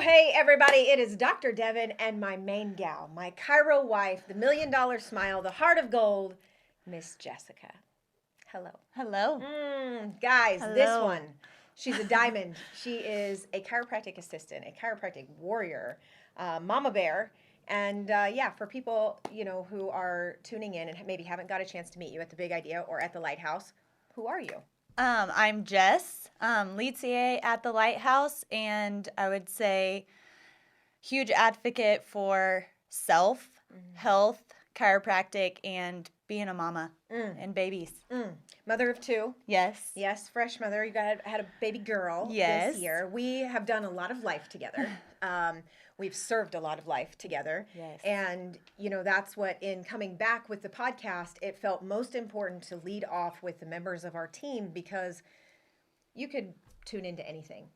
Hey everybody, it is Dr. Devin and my main gal, my Chiro wife, the $1 million smile, the heart of gold, Miss Jessica. Hello. Hello. Guys, Hello. This one, she's a diamond. She is a chiropractic assistant, a chiropractic warrior, mama bear. And for people, who are tuning in and maybe haven't got a chance to meet you at the Big Idea or at the LightHouse, who are you? I'm Jes, lead CA at the LightHouse, and I would say huge advocate for self, health, chiropractic, and being a mama and babies. Mother of two. Yes. Yes, fresh mother. You had a baby girl Yes. this year. We have done a lot of life together. We've served a lot of life together. Yes. And, that's what, in coming back with the podcast, it felt most important to lead off with the members of our team because you could tune into anything.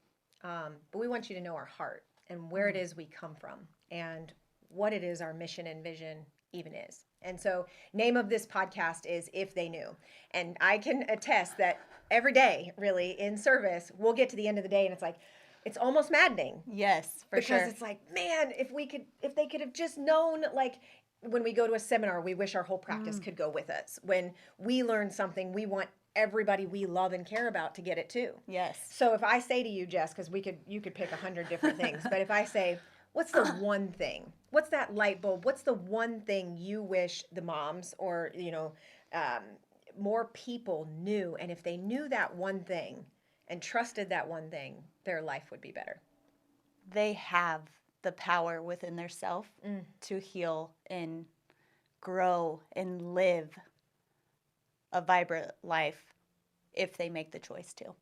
But we want you to know our heart and where it is we come from and what it is our mission and vision even is. And so name of this podcast is If They Knew. And I can attest that every day, really, in service, we'll get to the end of the day and it's like, it's almost maddening. Yes, for sure. Because it's like, man, if they could have just known, like when we go to a seminar, we wish our whole practice could go with us. When we learn something, we want everybody we love and care about to get it too. Yes. So if I say to you, Jess, because you could pick 100 different things, but if I say, what's the one thing? What's that light bulb? What's the one thing you wish the moms or, more people knew? And if they knew that one thing and trusted that one thing, their life would be better. They have the power within their self to heal and grow and live a vibrant life if they make the choice to.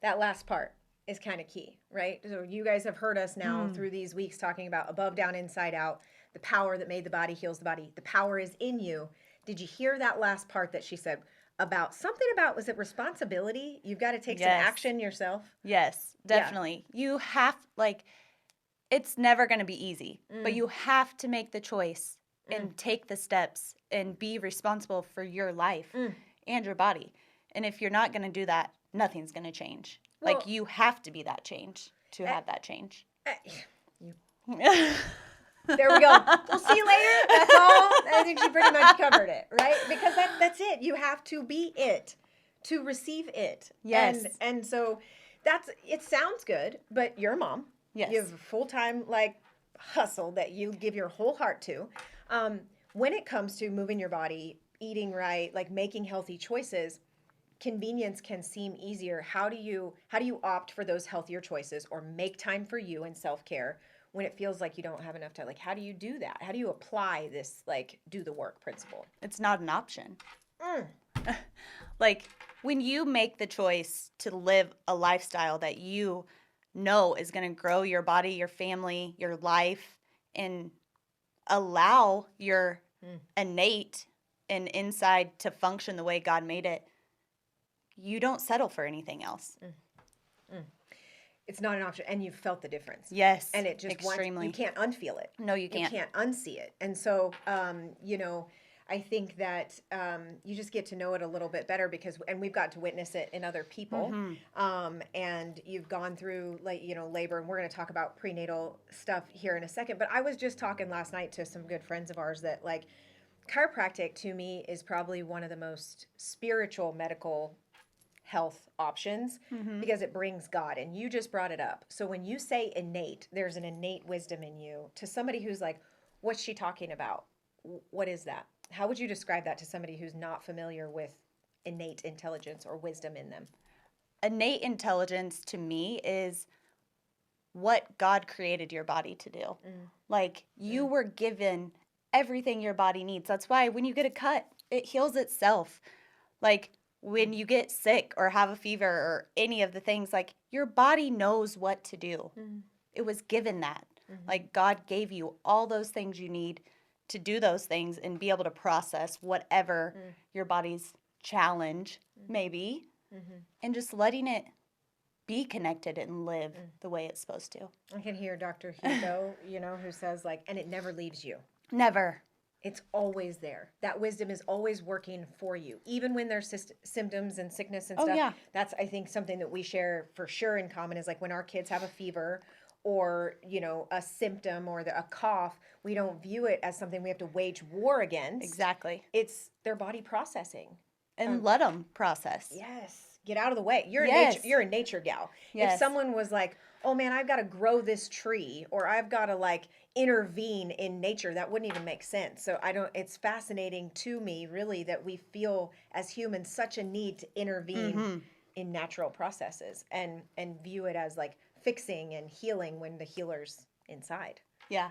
That last part is kind of key, right? So you guys have heard us now through these weeks talking about above, down, inside out, the power that made the body heals the body. The power is in you. Did you hear that last part that she said about something about, was it responsibility? You've got to take some action yourself. Yes, definitely. Yeah. You have, it's never going to be easy, but you have to make the choice and take the steps and be responsible for your life and your body. And if you're not going to do that, nothing's going to change. Well, you have to be that change to have that change. There we go. We'll see you later. That's all. I think she pretty much covered it, right? Because that's it. You have to be it to receive it. Yes. And so it sounds good, but you're a mom. Yes. You have a full-time hustle that you give your whole heart to. When it comes to moving your body, eating right, making healthy choices, convenience can seem easier. How do you opt for those healthier choices or make time for you and self-care when it feels like you don't have enough time? How do you do that? How do you apply this do the work principle? It's not an option. When you make the choice to live a lifestyle that you know is going to grow your body, your family, your life, and allow your innate and inside to function the way God made it, you don't settle for anything else. It's not an option, and you've felt the difference. Yes, and it just extremely. You can't unfeel it. No, you can't. You can't unsee it. And so, I think that you just get to know it a little bit better and we've got to witness it in other people. And you've gone through labor, and we're going to talk about prenatal stuff here in a second. But I was just talking last night to some good friends of ours that chiropractic to me is probably one of the most spiritual medical health options because it brings God, and you just brought it up. So when you say innate, there's an innate wisdom in you. To somebody who's what's she talking about? What is that? How would you describe that to somebody who's not familiar with innate intelligence or wisdom in them? Innate intelligence to me is what God created your body to do. You were given everything your body needs. That's why when you get a cut, it heals itself. When you get sick or have a fever or any of the things, your body knows what to do. It was given that. God gave you all those things you need to do those things and be able to process whatever your body's challenge may be, and just letting it be connected and live the way it's supposed to. I can hear Dr. Hugo, who says and it never leaves you. Never. It's always there. That wisdom is always working for you, even when there's symptoms and sickness and stuff. Yeah. That's, I think, something that we share for sure in common is when our kids have a fever or, a symptom or a cough, we don't view it as something we have to wage war against. Exactly. It's their body processing. And let them process. Yes. Get out of the way. Yes. You're a nature gal. Yes. If someone was like, oh man, I've got to grow this tree, or I've got to like intervene in nature, that wouldn't even make sense. So it's fascinating to me really that we feel as humans such a need to intervene in natural processes and view it as like fixing and healing when the healer's inside. Yeah,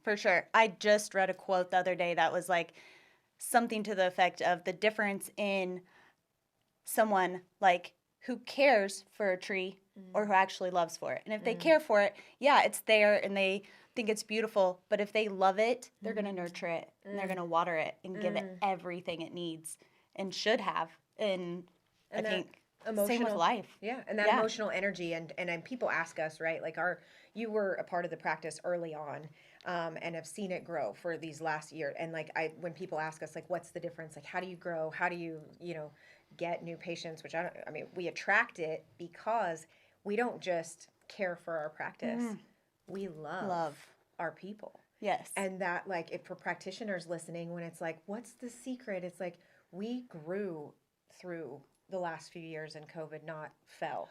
for sure. I just read a quote the other day that was like something to the effect of the difference in someone like who cares for a tree or who actually loves for it. And if they care for it, yeah, it's there and they think it's beautiful. But if they love it, they're going to nurture it and they're going to water it and give it everything it needs and should have. And I think same with life. Yeah, and that emotional energy. And people ask us, right, like you were a part of the practice early on and have seen it grow for these last year. And like when people ask us, like, what's the difference? Like, how do you grow? How do you, get new patients, which we attract it because we don't just care for our practice. We love our people. Yes. And that, like, if for practitioners listening, when it's like, what's the secret? It's like, we grew through the last few years and COVID, not fell.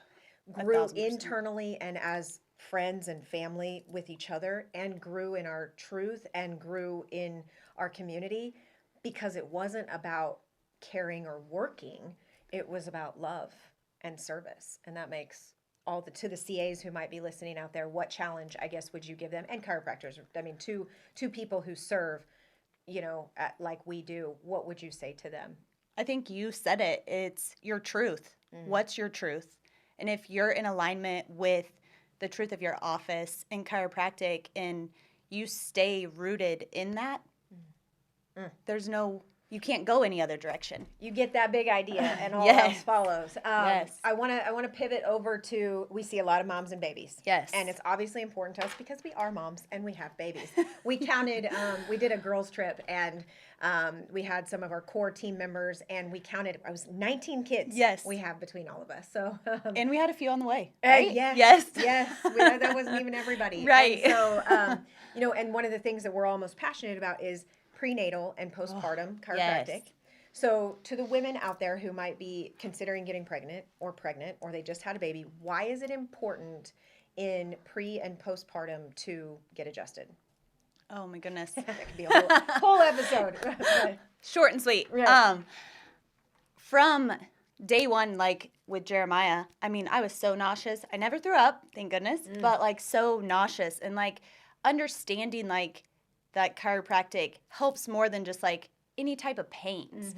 Grew 1,000%. Internally and as friends and family with each other, and grew in our truth and grew in our community because it wasn't about caring or working. It was about love and service. And that makes to the CAs who might be listening out there, what challenge, I guess, would you give them? And chiropractors, two people who serve, like we do, what would you say to them? I think you said it. It's your truth. What's your truth? And if you're in alignment with the truth of your office in chiropractic and you stay rooted in that, you can't go any other direction. You get that big idea and all else follows. Yes. I want to pivot over to, we see a lot of moms and babies. Yes. And it's obviously important to us because we are moms and we have babies. We counted, we did a girls trip and we had some of our core team members and we counted, I was 19 kids we have between all of us. So and we had a few on the way, right? Yes. That wasn't even everybody. Right. And so, and one of the things that we're all most passionate about is prenatal and postpartum chiropractic. Yes. So to the women out there who might be considering getting pregnant or they just had a baby, why is it important in pre and postpartum to get adjusted? Oh my goodness. That could be a whole episode. Short and sweet. Yeah. From day one, like with Jeremiah, I was so nauseous. I never threw up, thank goodness, but like so nauseous and like understanding like that chiropractic helps more than just like any type of pains.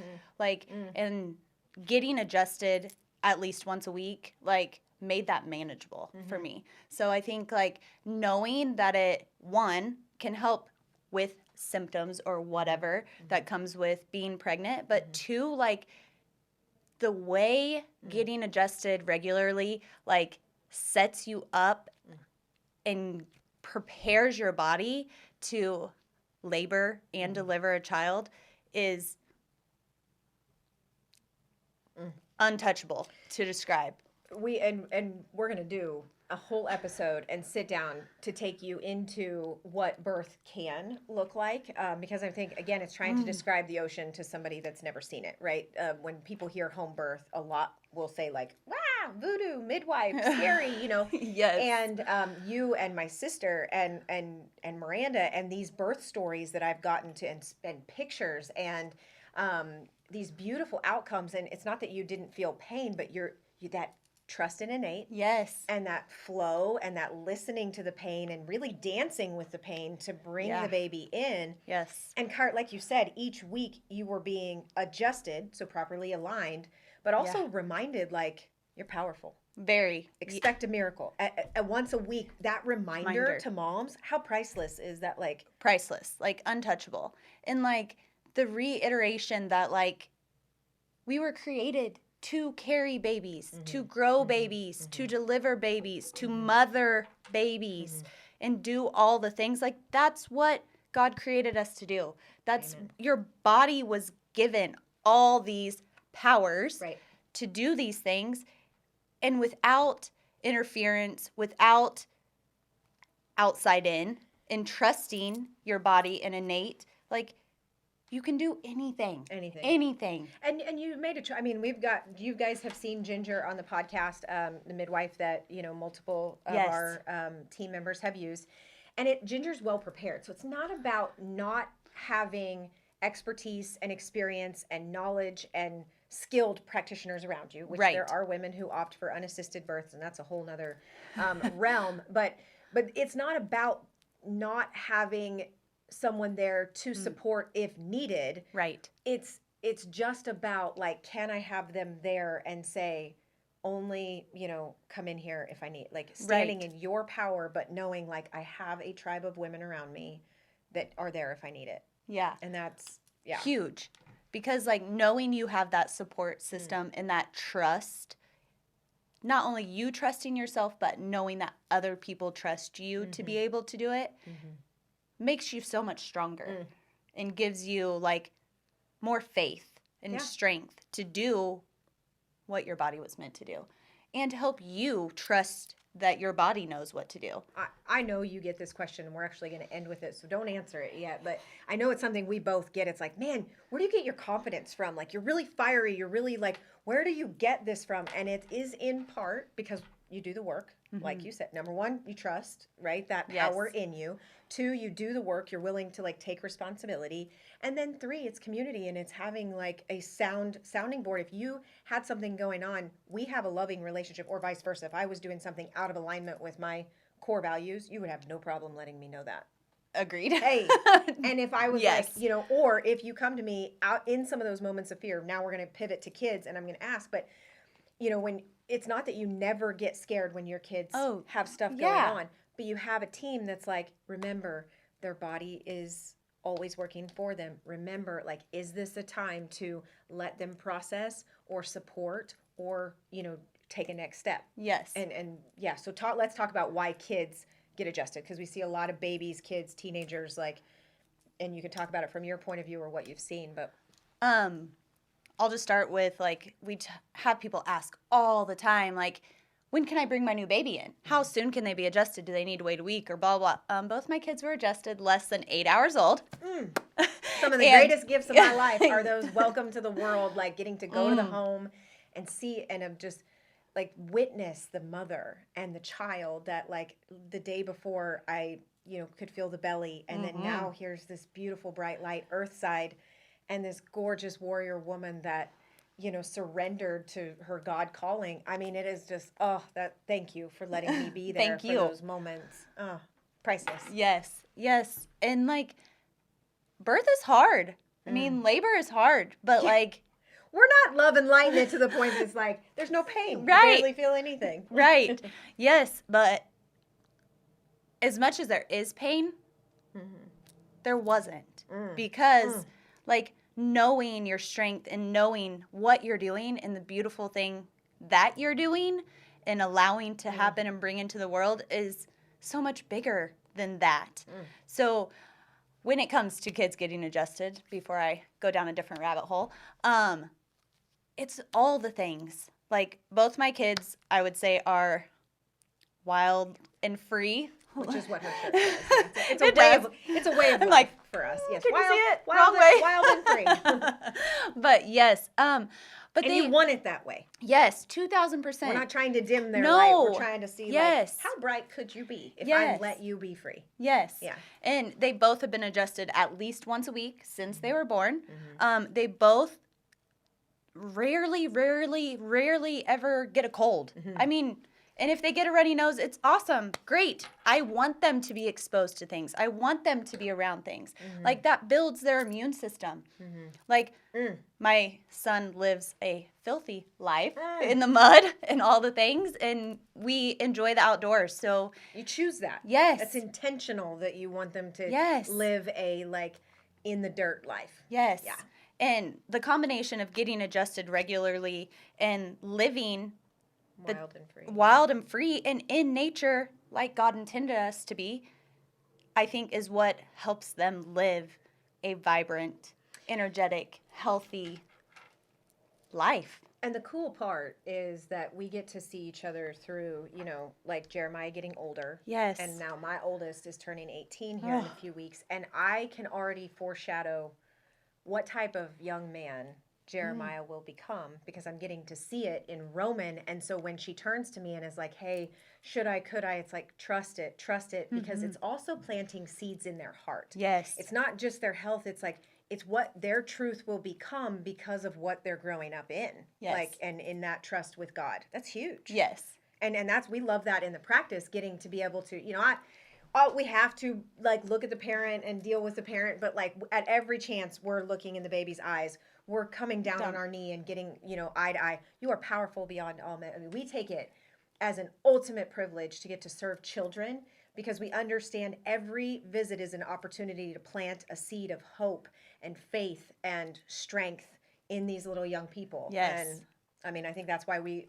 And getting adjusted at least once a week, like made that manageable for me. So I think like knowing that it, one, can help with symptoms or whatever that comes with being pregnant, but two, like the way getting adjusted regularly, like sets you up and prepares your body to labor and deliver a child is untouchable to describe. And we're going to do a whole episode and sit down to take you into what birth can look like, because I think, again, it's trying to describe the ocean to somebody that's never seen it, right? When people hear home birth, a lot will say like, wow, voodoo, midwife, scary, Yes. And you and my sister and Miranda and these birth stories that I've gotten to and pictures and these beautiful outcomes. And it's not that you didn't feel pain, but you that trust in innate. Yes. And that flow and that listening to the pain and really dancing with the pain to bring the baby in. Yes. And like you said, each week you were being adjusted, so properly aligned, but also reminded like you're powerful. Very. Expect a miracle. Once a week, that reminder to moms, how priceless is that? Like priceless, like untouchable. And like the reiteration that like we were created to carry babies, to grow babies, to deliver babies, to mother babies, and do all the things. Like, that's what God created us to do. That's your body was given all these powers to do these things. And without interference, without outside in and trusting your body and innate, like, you can do anything. Anything. And you made a choice. I mean, you guys have seen Ginger on the podcast, the midwife that, multiple of our team members have used. And Ginger's well prepared. So it's not about not having expertise and experience and knowledge and skilled practitioners around you, which there are women who opt for unassisted births, and that's a whole nother realm. But it's not about not having someone there to support if needed. Right. It's just about, like, can I have them there and say, only, come in here if I need, like, standing in your power, but knowing, like, I have a tribe of women around me that are there if I need it. Yeah. And that's huge, because, like, knowing you have that support system and that trust, not only you trusting yourself, but knowing that other people trust you to be able to do it, makes you so much stronger and gives you, like, more faith and strength to do what your body was meant to do, and to help you trust that your body knows what to do. I know you get this question, and we're actually going to end with it, so don't answer it yet, but I know it's something we both get. It's like, man, where do you get your confidence from? Like, you're really fiery. You're really, like, where do you get this from? And it is in part because you do the work, like you said. Number one, you trust, right? That power in you. 2, you do the work. You're willing to, like, take responsibility. And then 3, it's community, and it's having, like, a sounding board. If you had something going on, we have a loving relationship, or vice versa. If I was doing something out of alignment with my core values, you would have no problem letting me know that. Agreed. Hey, and if I was like, or if you come to me out in some of those moments of fear, now we're going to pivot to kids, and I'm going to ask, but, when it's not that you never get scared when your kids have stuff going on, but you have a team that's like, remember, their body is always working for them. Remember, like, is this a time to let them process or support or, take a next step? Yes. And so let's talk about why kids get adjusted, because we see a lot of babies, kids, teenagers, like, and you can talk about it from your point of view or what you've seen, but I'll just start with, like, we have people ask all the time, like, when can I bring my new baby in? How soon can they be adjusted? Do they need to wait a week or blah, blah? Both my kids were adjusted less than 8 hours old. Some of the greatest gifts of my life are those welcome to the world, like getting to go to the home and see and just, like, witness the mother and the child that, like, the day before I, could feel the belly. And then now here's this beautiful bright light earth side and this gorgeous warrior woman that, surrendered to her God calling. I mean, it is just, thank you for letting me be there for those moments. Priceless. Yes. And, like, birth is hard. I mean, labor is hard, but, like, we're not love and lighting it to the point that it's like, there's no pain. Right. You barely feel anything. Right. Yes, but as much as there is pain, there wasn't. Because, like, knowing your strength and knowing what you're doing and the beautiful thing that you're doing and allowing to happen and bring into the world is so much bigger than that. So when it comes to kids getting adjusted, before I go down a different rabbit hole, it's all the things. Like, both my kids, I would say, are wild and free. Which is what her shirt says. It's a way of life, like, for us. Yes, can you see it? Wild, Wrong way. Wild and free. But yes, but you want it that way. Yes, 2,000%. We're not trying to dim their light. We're trying to see, like, how bright could you be if I let you be free? Yes. Yeah. And they both have been adjusted at least once a week since they were born. They both rarely ever get a cold. I mean, and if they get a runny nose, it's awesome. Great. I want them to be exposed to things. I want them to be around things. Like, that builds their immune system. Like, my son lives a filthy life in the mud and all the things, and we enjoy the outdoors. So you choose that. Yes. That's intentional, that you want them to live a, like, in the dirt life. Yes. Yeah. And the combination of getting adjusted regularly and living wild and free and in nature like God intended us to be, I think is what helps them live a vibrant, energetic, healthy life. And the cool part is that we get to see each other through, like Jeremiah getting older. Yes. And now my oldest is turning 18 here in a few weeks. And I can already foreshadow what type of young man Jeremiah will become because I'm getting to see it in Roman. And so when she turns to me and is like, hey, could I? It's like, trust it, because it's also planting seeds in their heart. Yes. It's not just their health. It's like, it's what their truth will become because of what they're growing up in. Yes. Like, and in that trust with God. That's huge. Yes. And we love that in the practice, getting to be able to, we have to like look at the parent and deal with the parent, but like at every chance we're looking in the baby's eyes. We're coming down on our knee and getting, eye to eye. You are powerful beyond all men. I mean, we take it as an ultimate privilege to get to serve children because we understand every visit is an opportunity to plant a seed of hope and faith and strength in these little young people. Yes. And I mean, I think that's why we,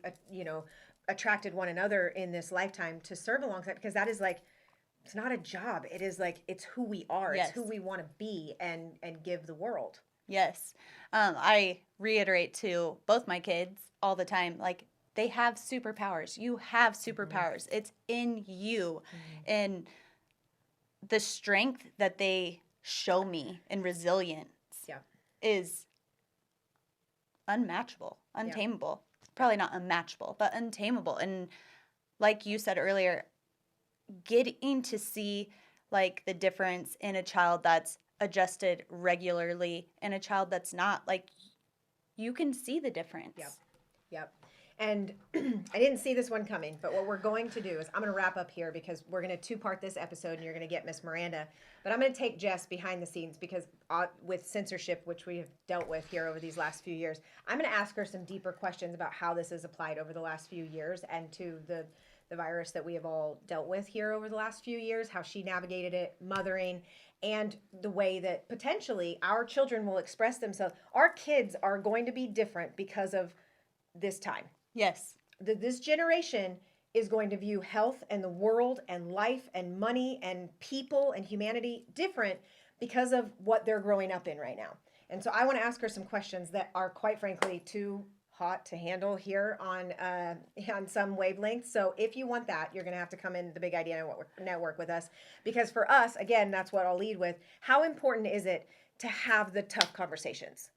attracted one another in this lifetime to serve alongside, because that is like, it's not a job. It is like, it's who we are. Yes. It's who we want to be and give the world. Yes. I reiterate to both my kids all the time, like, they have superpowers. You have superpowers. It's in you. And the strength that they show me and resilience is unmatchable, untamable. Probably not unmatchable, but untamable. And like you said earlier, getting to see like the difference in a child that's adjusted regularly and a child that's not, like, you can see the difference. Yep. And I didn't see this one coming, but what we're going to do is I'm going to wrap up here because we're going to two-part this episode and you're going to get Miss Miranda. But I'm going to take Jes behind the scenes because with censorship, which we have dealt with here over these last few years, I'm going to ask her some deeper questions about how this has applied over the last few years and to the virus that we have all dealt with here over the last few years, how she navigated it, mothering, and the way that potentially our children will express themselves. Our kids are going to be different because of this time. Yes. This generation is going to view health and the world and life and money and people and humanity different because of what they're growing up in right now. And so I want to ask her some questions that are quite frankly too hot to handle here on some wavelengths. So if you want that, you're going to have to come in the Big Idea Network with us, because for us, again, that's what I'll lead with. How important is it to have the tough conversations?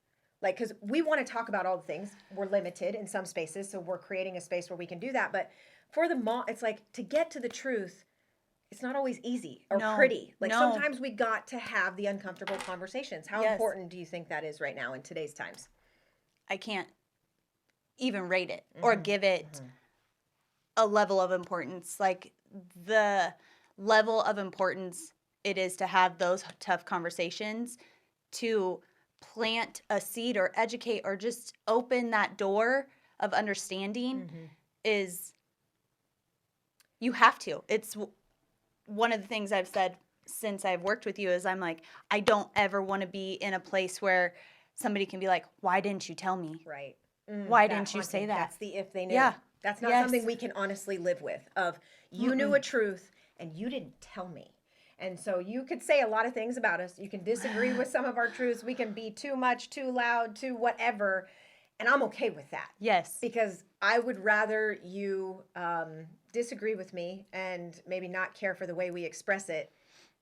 Like, because we want to talk about all the things. We're limited in some spaces, so we're creating a space where we can do that. But for the mom, it's like, to get to the truth, it's not always easy or pretty. Like, sometimes we got to have the uncomfortable conversations. How important do you think that is right now in today's times? I can't even rate it or give it a level of importance. Like, the level of importance it is to have those tough conversations, to plant a seed or educate or just open that door of understanding is, you have to. It's one of the things I've said since I've worked with you is I'm like, I don't ever want to be in a place where somebody can be like, why didn't you tell me? Right. Why didn't you say that? That's the if they knew. Yeah. That's not something we can honestly live with, of you knew a truth and you didn't tell me. And so you could say a lot of things about us. You can disagree with some of our truths. We can be too much, too loud, too whatever. And I'm okay with that. Yes. Because I would rather you disagree with me and maybe not care for the way we express it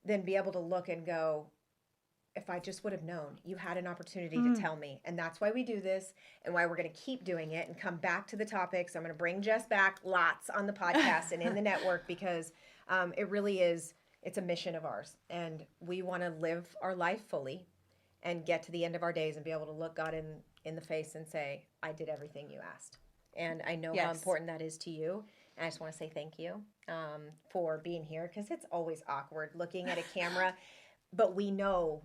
than be able to look and go, if I just would have known, you had an opportunity to tell me. And that's why we do this and why we're going to keep doing it and come back to the topics. I'm going to bring Jes back lots on the podcast and in the network, because it really is, it's a mission of ours. And we want to live our life fully and get to the end of our days and be able to look God in the face and say, I did everything you asked. And I know how important that is to you. And I just want to say thank you for being here, because it's always awkward looking at a camera, but we know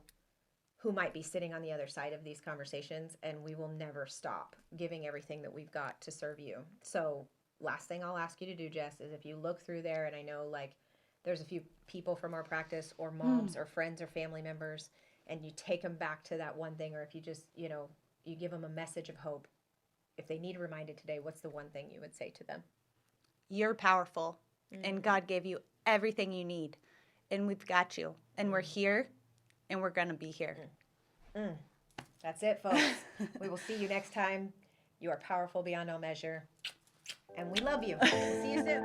who might be sitting on the other side of these conversations, and we will never stop giving everything that we've got to serve you. So last thing I'll ask you to do, Jes, is if you look through there, and I know like there's a few people from our practice or moms or friends or family members, and you take them back to that one thing, or if you just, you give them a message of hope. If they need reminded today, what's the one thing you would say to them? You're powerful, and God gave you everything you need, and we've got you, and we're here, and we're going to be here. That's it, folks. We will see you next time. You are powerful beyond all measure. And we love you. See you soon.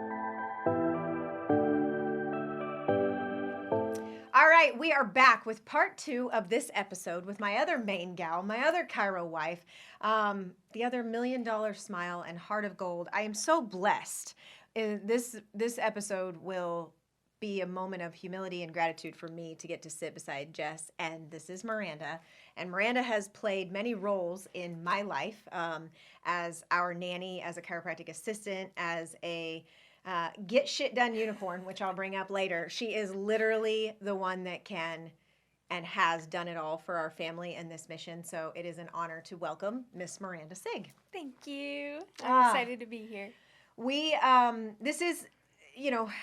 All right, we are back with part 2 of this episode with my other main gal, my other Chiro wife, the other $1 million smile and heart of gold. I am so blessed. This episode will be a moment of humility and gratitude for me to get to sit beside Jes, and this is Miranda. And Miranda has played many roles in my life, as our nanny, as a chiropractic assistant, as a get shit done unicorn, which I'll bring up later. She is literally the one that can and has done it all for our family and this mission. So it is an honor to welcome Miss Miranda Sig. Thank you. I'm excited to be here. We, this is,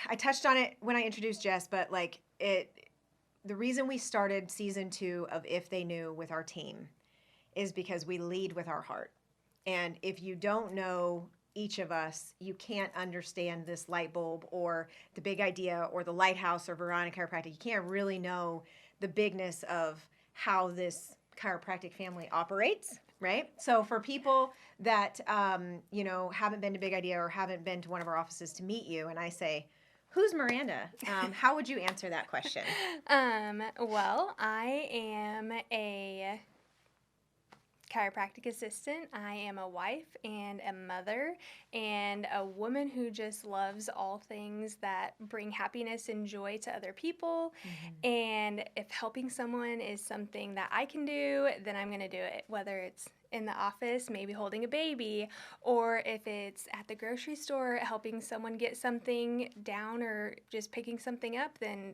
I touched on it when I introduced Jes, but the reason we started season 2 of If They Knew with our team is because we lead with our heart. And if you don't know each of us, you can't understand this light bulb or the big idea or the LightHouse or Vrana Chiropractic. You can't really know the bigness of how this chiropractic family operates, right? So for people that, haven't been to Big Idea or haven't been to one of our offices to meet you, and I say, who's Miranda? How would you answer that question? Well, I am a chiropractic assistant. I am a wife and a mother and a woman who just loves all things that bring happiness and joy to other people. Mm-hmm. And if helping someone is something that I can do, then I'm going to do it, whether it's in the office, maybe holding a baby, or if it's at the grocery store helping someone get something down or just picking something up, then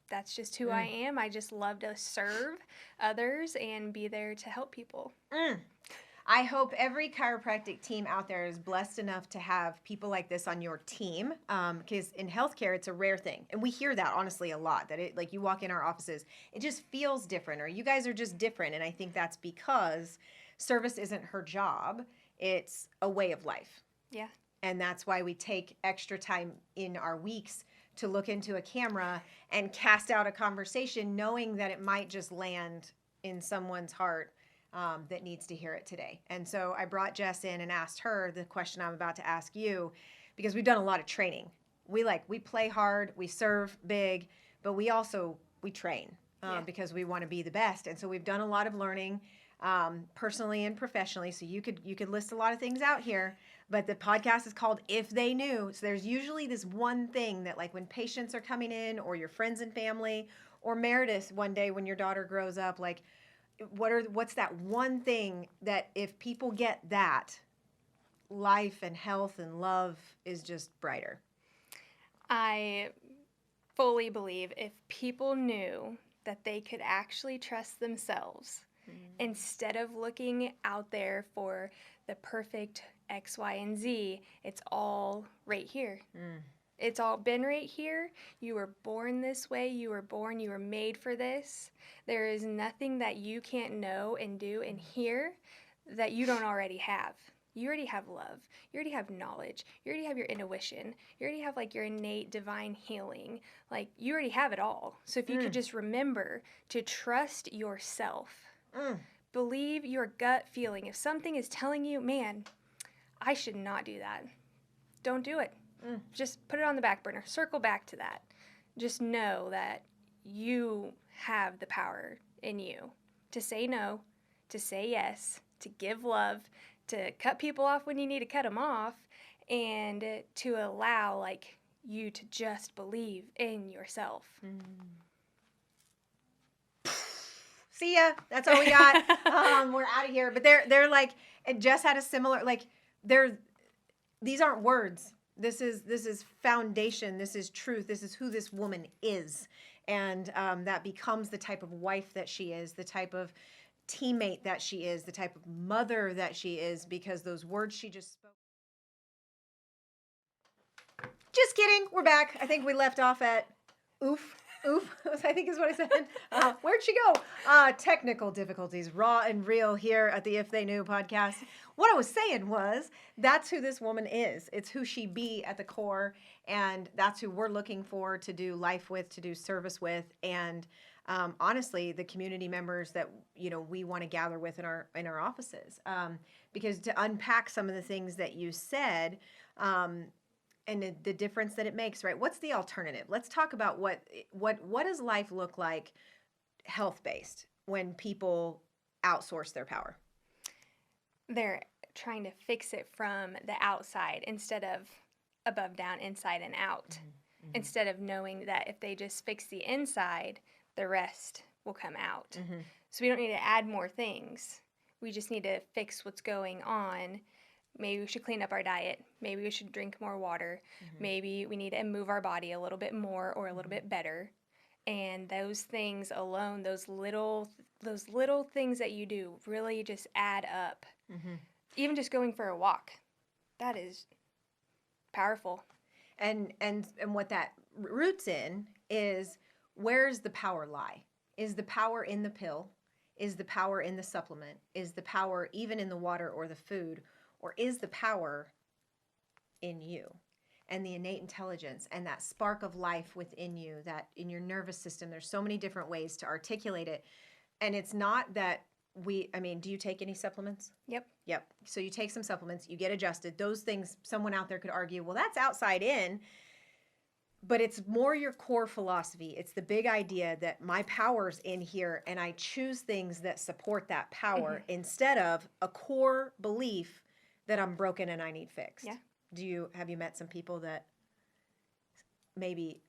that's just who I am. I just love to serve others and be there to help people. I hope every chiropractic team out there is blessed enough to have people like this on your team, because in healthcare, it's a rare thing. And we hear that, honestly, a lot, that it, like, you walk in our offices, it just feels different, or you guys are just different. And I think that's because service isn't her job. It's a way of life. Yeah. And that's why we take extra time in our weeks to look into a camera and cast out a conversation, knowing that it might just land in someone's heart that needs to hear it today. And so I brought Jes in and asked her the question I'm about to ask you, because we've done a lot of training. We play hard, we serve big, but we train because we want to be the best. And so we've done a lot of learning, personally and professionally. So you could list a lot of things out here. But the podcast is called If They Knew. So there's usually this one thing that, like, when patients are coming in, or your friends and family, or Meredith one day when your daughter grows up, like, what's that one thing that if people get that, life and health and love is just brighter? I fully believe if people knew that they could actually trust themselves instead of looking out there for the perfect X, Y, and Z, it's all right here. It's all been right here. You were born this way. You were made for this. There is nothing that you can't know and do and hear that you don't already have. You already have love. You already have knowledge. You already have your intuition. You already have, like, your innate divine healing. Like, you already have it all. So if you could just remember to trust yourself, believe your gut feeling. If something is telling you, man, I should not do that, don't do it. Just put it on the back burner. Circle back to that. Just know that you have the power in you to say no, to say yes, to give love, to cut people off when you need to cut them off, and to allow, like, you to just believe in yourself. See ya. That's all we got. We're out of here. But they're like, and Jes had a similar, like, these aren't words. This is foundation. This is truth. This is who this woman is. And that becomes the type of wife that she is, the type of teammate that she is, the type of mother that she is, because those words she just spoke. Just kidding. We're back. I think we left off at oof. Oof, I think is what I said. Where'd she go? Technical difficulties, raw and real here at the If They Knew podcast. What I was saying was, that's who this woman is. It's who she be at the core, and that's who we're looking for to do life with, to do service with. And honestly, the community members that, we want to gather with in our offices. Because to unpack some of the things that you said, and the difference that it makes, right? What's the alternative? Let's talk about what does life look like health-based when people outsource their power? They're trying to fix it from the outside instead of above, down, inside, and out. Mm-hmm. Instead of knowing that if they just fix the inside, the rest will come out. Mm-hmm. So we don't need to add more things. We just need to fix what's going on. Maybe we should clean up our diet. Maybe we should drink more water. Mm-hmm. Maybe we need to move our body a little bit more or a little bit better. And those things alone, those little things that you do really just add up. Mm-hmm. Even just going for a walk, that is powerful. And what that roots in is, where's the power lie? Is the power in the pill? Is the power in the supplement? Is the power even in the water or the food? Or is the power in you and the innate intelligence and that spark of life within you, that in your nervous system? There's so many different ways to articulate it. And it's not that do you take any supplements? Yep. So you take some supplements, you get adjusted. Those things, someone out there could argue, well, that's outside in. But it's more your core philosophy. It's the big idea that my power's in here and I choose things that support that power instead of a core belief that I'm broken and I need fixed. Yeah. Have you met some people that maybe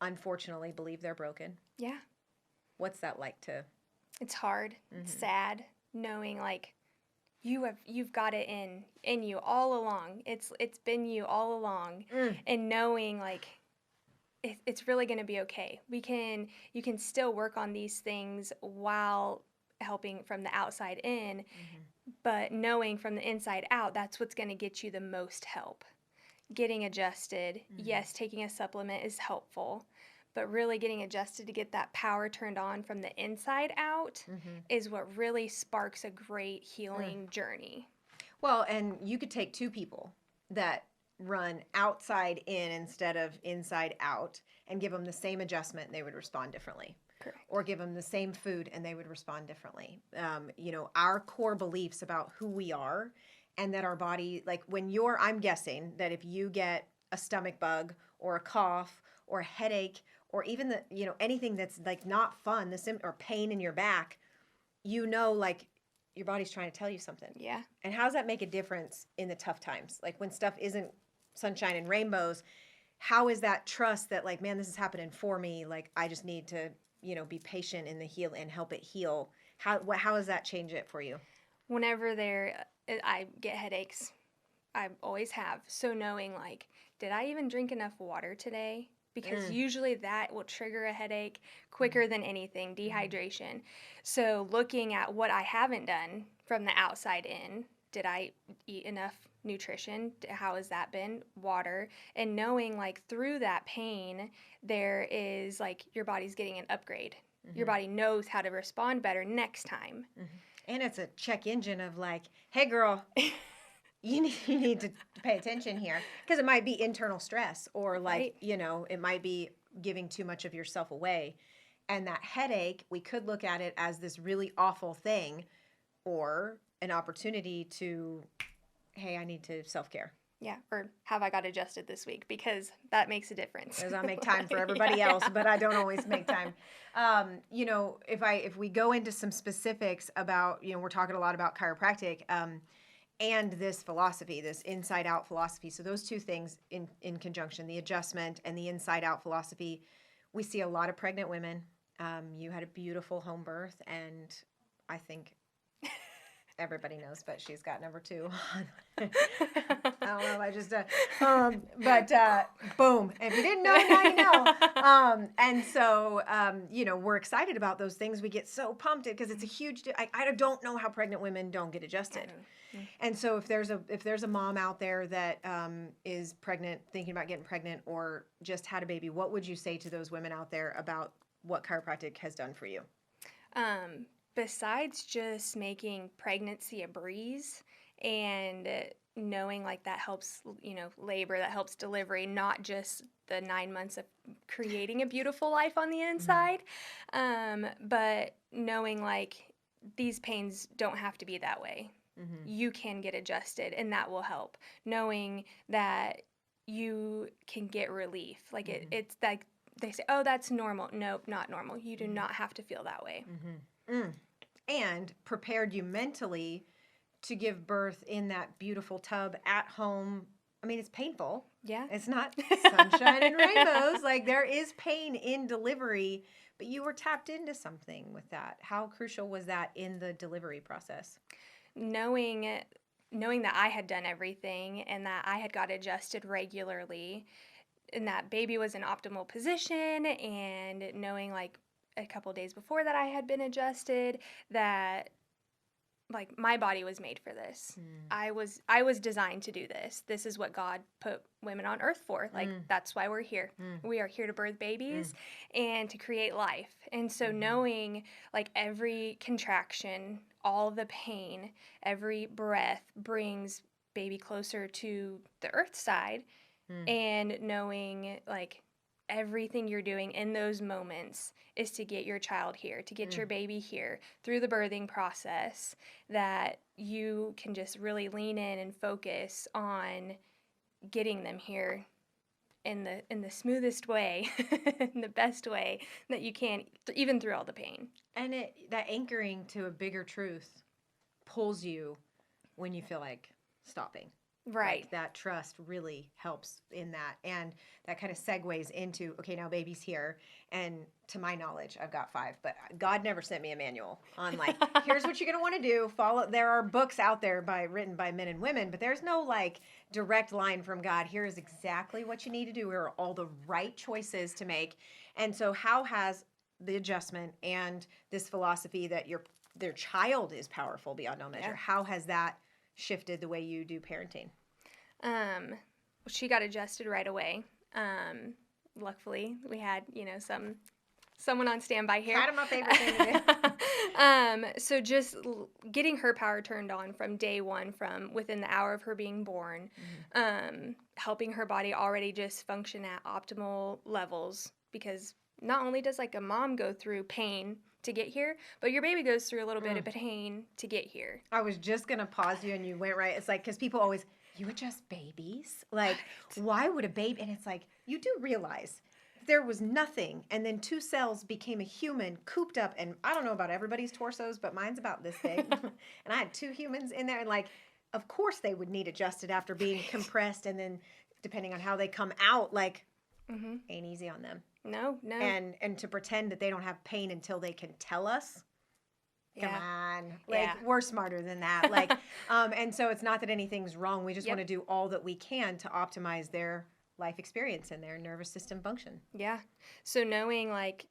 unfortunately believe they're broken? Yeah. What's that like to? It's hard. It's sad knowing like you've got it in you all along. It's been you all along, and knowing like it's really going to be okay. You can still work on these things while helping from the outside in, but knowing from the inside out, that's what's going to get you the most help. Getting adjusted, yes, taking a supplement is helpful, but really getting adjusted to get that power turned on from the inside out is what really sparks a great healing journey. Well, and you could take two people that run outside in instead of inside out and give them the same adjustment and they would respond differently. Correct. Or give them the same food and they would respond differently. Our core beliefs about who we are and that our body, like I'm guessing that if you get a stomach bug or a cough or a headache or even anything that's like not fun, or pain in your back, like your body's trying to tell you something. Yeah. And how does that make a difference in the tough times? Like when stuff isn't sunshine and rainbows, how is that trust that like, man, this is happening for me? Like I just need to, be patient in the heal and help it heal. How does that change it for you? Whenever I get headaches, I always have. So knowing like, did I even drink enough water today? Because usually that will trigger a headache quicker than anything, dehydration. So looking at what I haven't done from the outside in, did I eat enough nutrition? How has that been? Water. And knowing like through that pain, there is like your body's getting an upgrade. Your body knows how to respond better next time. And it's a check engine of like, hey girl, you need to pay attention here, because it might be internal stress or like, it might be giving too much of yourself away. And that headache, we could look at it as this really awful thing or an opportunity to, hey, I need to self-care. Yeah, or have I got adjusted this week? Because that makes a difference. Because I make time for everybody else, but I don't always make time. If we go into some specifics about, we're talking a lot about chiropractic, and this philosophy, this inside-out philosophy. So those two things in conjunction, the adjustment and the inside-out philosophy, we see a lot of pregnant women. You had a beautiful home birth, and I think everybody knows, but she's got number 2. I don't know if I just, boom. If you didn't know, now you know. And so, we're excited about those things. We get so pumped because it's a huge, I don't know how pregnant women don't get adjusted. And so if there's a mom out there that is pregnant, thinking about getting pregnant, or just had a baby, what would you say to those women out there about what chiropractic has done for you? Besides just making pregnancy a breeze and knowing like that helps, labor, that helps delivery, not just the 9 months of creating a beautiful life on the inside. But knowing like these pains don't have to be that way. You can get adjusted and that will help. Knowing that you can get relief. Like it's like they say, oh, that's normal. Nope, not normal. You do not have to feel that way. And prepared you mentally to give birth in that beautiful tub at home. I mean, it's painful. Yeah. It's not sunshine and rainbows. Like, there is pain in delivery, but you were tapped into something with that. How crucial was that in the delivery process? Knowing that I had done everything and that I had got adjusted regularly and that baby was in optimal position, and knowing like a couple days before that I had been adjusted, that like my body was made for this. I was designed to do this. This is what God put women on earth for. Like that's why we're here. We are here to birth babies and to create life. And so knowing like every contraction, all the pain, every breath brings baby closer to the earth side, and knowing like everything you're doing in those moments is to get your child here, to get your baby here through the birthing process, that you can just really lean in and focus on getting them here in the smoothest way, in the best way that you can, even through all the pain. And that anchoring to a bigger truth pulls you when you feel like stopping. Right. Like that trust really helps in that. And that kind of segues into, okay, now baby's here. And to my knowledge, I've got 5, but God never sent me a manual on like, here's what you're going to want to do. Follow. There are books out there written by men and women, but there's no like direct line from God. Here is exactly what you need to do. Here are all the right choices to make. And so how has the adjustment and this philosophy that their child is powerful beyond all measure, how has that shifted the way you do parenting? She got adjusted right away. Luckily, we had, someone on standby here. Kind of my favorite thing to do. So just getting her power turned on from day one, from within the hour of her being born, helping her body already just function at optimal levels, because not only does like a mom go through pain to get here, but your baby goes through a little bit of pain to get here. I was just going to pause you and you went right. It's like, because people always, you adjust babies? Like, why would a baby? And it's like, you do realize there was nothing, and then 2 cells became a human cooped up, and I don't know about everybody's torsos, but mine's about this big. And I had 2 humans in there, and like, of course they would need adjusted after being compressed, and then depending on how they come out, like, ain't easy on them. No. And to pretend that they don't have pain until they can tell us. Come on. Like, Yeah. we're smarter than that. Like, and so it's not that anything's wrong. We just want to do all that we can to optimize their life experience and their nervous system function. Yeah. So knowing like,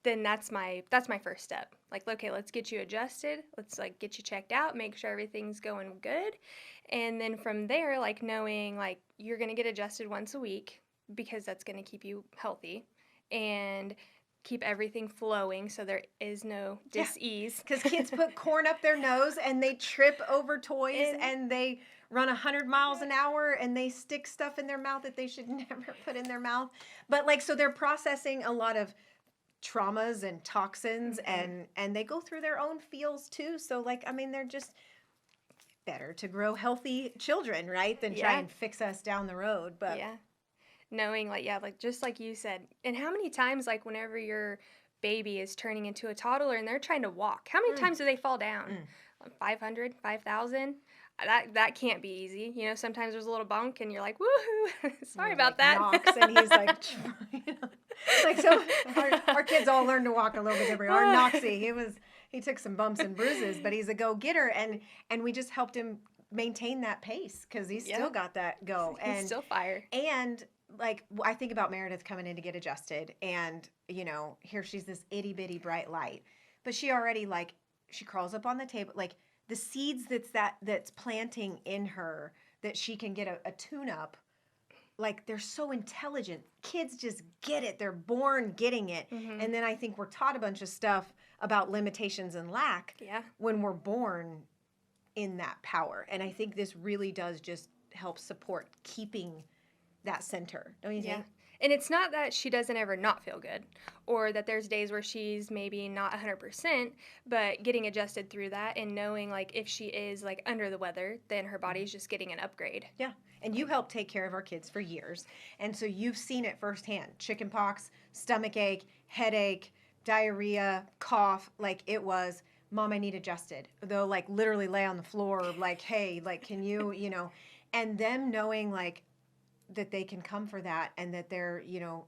then that's my first step. Like, okay, let's get you adjusted. Let's like get you checked out, make sure everything's going good. And then from there, like knowing like you're going to get adjusted once a week, because that's going to keep you healthy and keep everything flowing so there is no dis-ease. Because kids put corn up their nose and they trip over toys and they run 100 miles an hour and they stick stuff in their mouth that they should never put in their mouth. But like, so they're processing a lot of traumas and toxins and they go through their own feels too. So like, I mean, they're just better to grow healthy children, right? Than try and fix us down the road. But knowing like, like just like you said, and how many times like whenever your baby is turning into a toddler and they're trying to walk, how many times do they fall down? 500, 5,000? That can't be easy. Sometimes there's a little bunk and you're like, woohoo, sorry about that. Knocks, and he's like, like, so our kids all learned to walk a little bit different. Our Noxie, he took some bumps and bruises, but he's a go-getter, and we just helped him maintain that pace because he's still got that go. He's still fire. And like, I think about Meredith coming in to get adjusted, and here she's this itty bitty bright light, but she already like, she crawls up on the table, like the seeds that's planting in her that she can get a tune up. Like, they're so intelligent. Kids just get it. They're born getting it. And then I think we're taught a bunch of stuff about limitations and lack when we're born in that power. And I think this really does just help support keeping that center, don't you think? And it's not that she doesn't ever not feel good or that there's days where she's maybe not 100%, but getting adjusted through that and knowing like if she is like under the weather, then her body's just getting an upgrade. Yeah. And you helped take care of our kids for years. And so you've seen it firsthand. Chicken pox, stomach ache, headache, diarrhea, cough. Like it was, Mom, I need adjusted. They'll like literally lay on the floor like, hey, like, can you, and them knowing like, that they can come for that and that they're,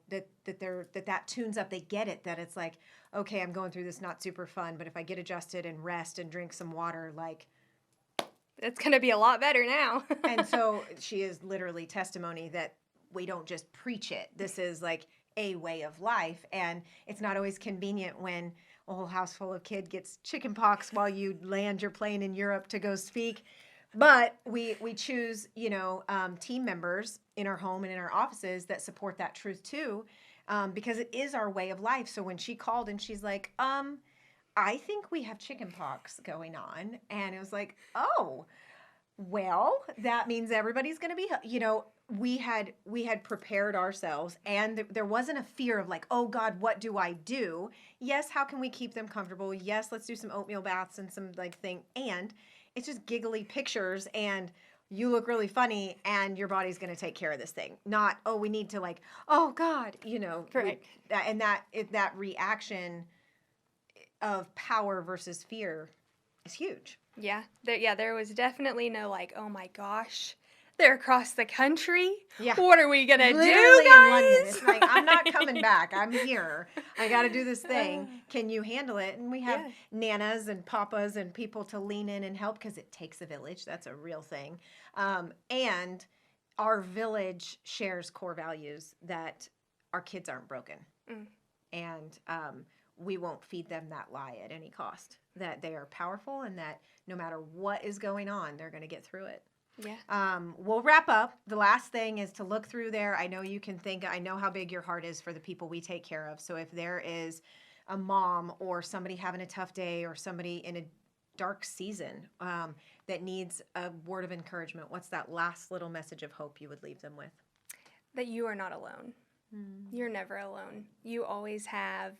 that tunes up, they get it, that it's like, okay, I'm going through this not super fun, but if I get adjusted and rest and drink some water, like. It's going to be a lot better now. And so she is literally testimony that we don't just preach it. This is like a way of life. And it's not always convenient when a whole house full of kid gets chicken pox while you land your plane in Europe to go speak. But we choose, team members in our home and in our offices that support that truth too, because it is our way of life. So when she called and she's like, I think we have chicken pox going on. And it was like, oh, well, that means everybody's going to be, we had prepared ourselves and there wasn't a fear of like, oh God, what do I do? Yes. How can we keep them comfortable? Yes. Let's do some oatmeal baths and some like thing. And it's just giggly pictures and you look really funny and your body's going to take care of this thing. Not, oh, we need to like, oh God, Correct. That reaction of power versus fear is huge. Yeah. There was definitely no like, oh my gosh, they're across the country. Yeah. What are we going to do, Literally guys? in London. It's like, I'm not coming back. I'm here. I got to do this thing. Can you handle it? And we have nanas and papas and people to lean in and help because it takes a village. That's a real thing. And our village shares core values that our kids aren't broken. Mm. And we won't feed them that lie at any cost, that they are powerful and that no matter what is going on, they're going to get through it. Yeah. We'll wrap up. The last thing is to look through there. I know you can think, I know how big your heart is for the people we take care of. So if there is a mom or somebody having a tough day or somebody in a dark season that needs a word of encouragement, what's that last little message of hope you would leave them with? That you are not alone. You're never alone. You always have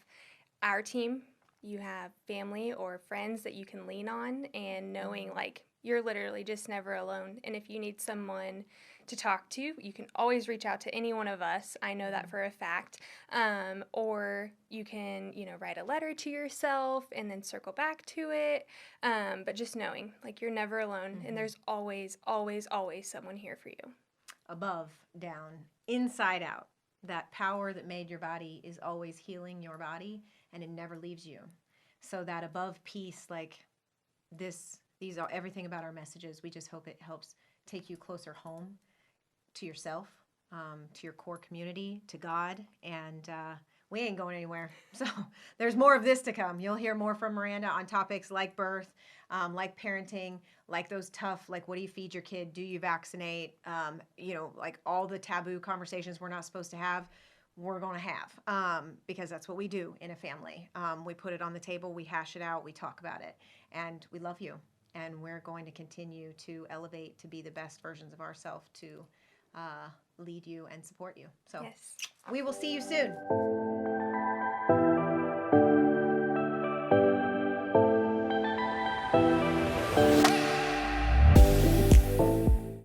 our team. You have family or friends that you can lean on, and knowing like you're literally just never alone. And if you need someone to talk to, you can always reach out to any one of us. I know that for a fact. Or you can, write a letter to yourself and then circle back to it. But just knowing like you're never alone, and there's always, always, always someone here for you. Above, down, inside out. That power that made your body is always healing your body, and it never leaves you. So that above piece, like these are everything about our messages. We just hope it helps take you closer home to yourself, to your core community, to God, and we ain't going anywhere. So there's more of this to come. You'll hear more from Miranda on topics like birth, like parenting, like those tough, like what do you feed your kid? Do you vaccinate? Like all the taboo conversations we're not supposed to have, we're going to have because that's what we do in a family. We put it on the table, we hash it out, we talk about it, and we love you. And we're going to continue to elevate to be the best versions of ourselves to lead you and support you. So we will see you soon.